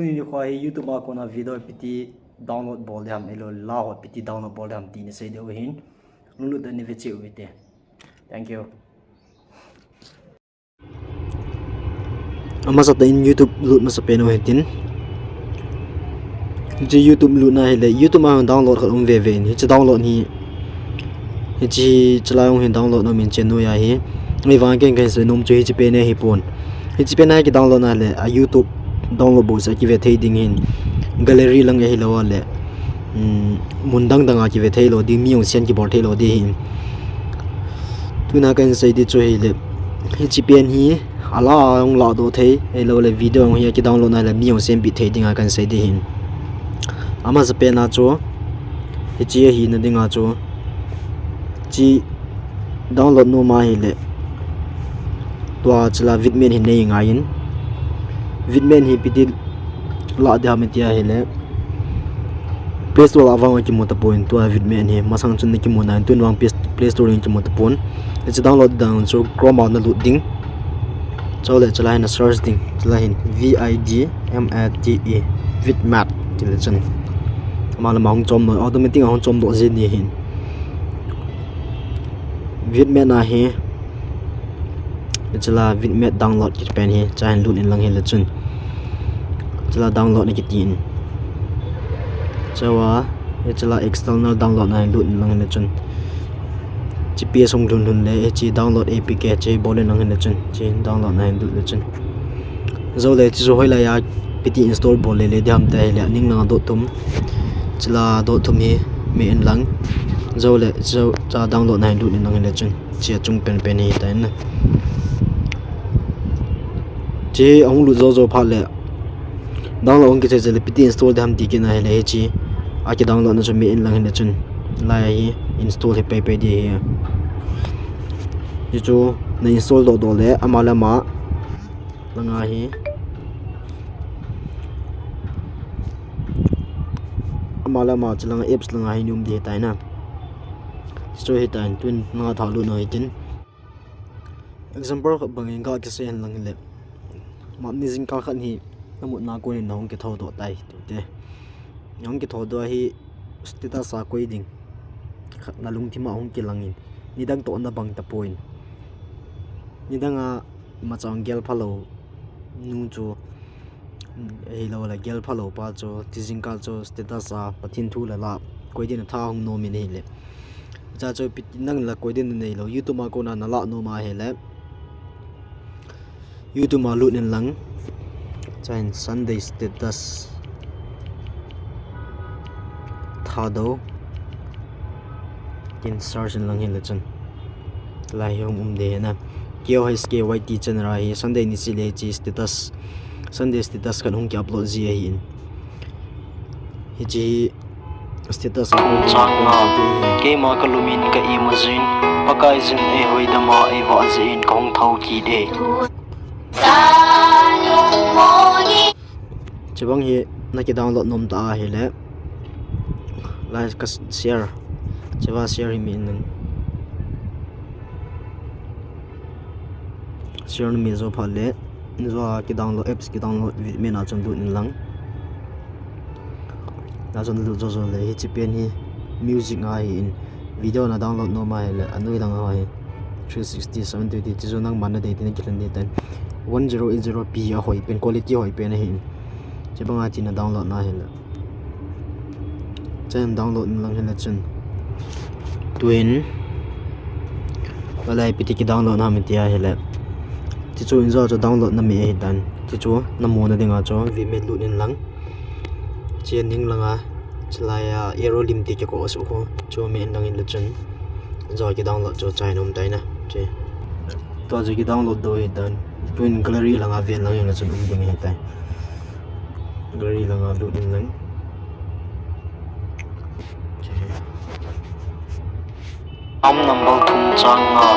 tuin ni khoi YouTube ma kona video piti download bol ham elo la piti download bol ham tin sei de hin lulu da ni vichi wite. Thank you. Ama sa in YouTube lut ma sa peno hitin ji YouTube lut na hele YouTube ma download khat ve ve ni cha download ni ji chala yong hin download no min chen no ya hi mi wang ken ken se nom chui ji pe ne hi pon hi ji pe na ki download na le a YouTube download bo sa ki ve thei ding hin gallery lang hi lo le mundang danga ki ve thei lo di mi yong sen ki bor thei lo di hin tu na ken se di chui le hi ji pen hi ala yong la do thei e lo le video hi ki download na le mi yong sen bi thei ding a kan se di hin ama sa pe na cho hi ji hi na ding a cho ji download no ma hi le tua chla vidmen hi nei ngain vidmen hi piti la da metia hi le Play Store awang ki mota point tua vidmen hi masang chun ki mona tun wang Play Store ki mota pon le download down so Chrome na loading so le chla na search ding chla hin VIDMATE vidmat til chen ma la mong chom no automatic hong chom do zin ni hin vidmet na hi chela vidmet download ki pen hi chain lut in lang hi le chun chela download ni ki tin chawa chela external download na lut in lang le chun GPS hong lun le chi download APK che bolen lang le chun chi download na lut le chun zo le chi zo hoi la ya piti install bol le dam ta le ning na do tum chela do tum hi me in lang zo le zo cha download na lut in lang le chun chi chung pen pen hi ta na ji ong lu zo pha le download ong ki che le piti install dam di ki na le chi a ki download na so me in lang le chun la hi install he pe di hi ji chu na install do le amala ma langa hi amala ma chlang apps langa hi nyum di ta na so hi tan twin na tha lu no hi tin example ka bangin ka ki sen lang le mam ni jing ka khan hi namut na ko ni nong ke tho do tai te nong ke tho do hi status a koi ding na lung thima ong ki langin ni dang to na bang ta point ni dang a ma chang gel phalo nu chu ei lo la gel phalo pa chu ti jing ka chu status a pathin thu la la koi din tha hong no mi nei le cha chu pit nang la koi din nei lo YouTube ma ko na na la no ma he le YouTube ma lut nen lang chain Sunday status tha do in search lang hin le chen lai hom de na kyo hai ske YT chen ra hi Sunday ni si le chi status Sunday status kan hong ki upload ji hi in hi ji status changna ke ma kalumin ka imagine pakai jin e hoidama e wa jin kong thau ki de chebang hi na ki download nom ta hi le like ka share cheva share mi in share mi zo phale zo ki download apps ki download me na chon du in lang na chon du zo le hi chi pen hi music nga hi in video na download no ma le anui lang ha hi 360 720 chi zo nang man de tin ki tan 1080p a hoi pen quality hoi pen hi chebanga chi na download na hi le chen download lang hi le chen twin wala piti ki download na mi tia hi le chi chu inzo cho download na mi hi dan chi chu na mo na dinga cho vmet lu nin lang chen ning langa chlaya arrow lim ti ki ko asu ho cho me lang in le chen zo ki download cho chai nom tai na che to ji ki download do hi dan twin gallery langa ven lang in le chen ding hi tai gallery langa lu nin lang number thum changa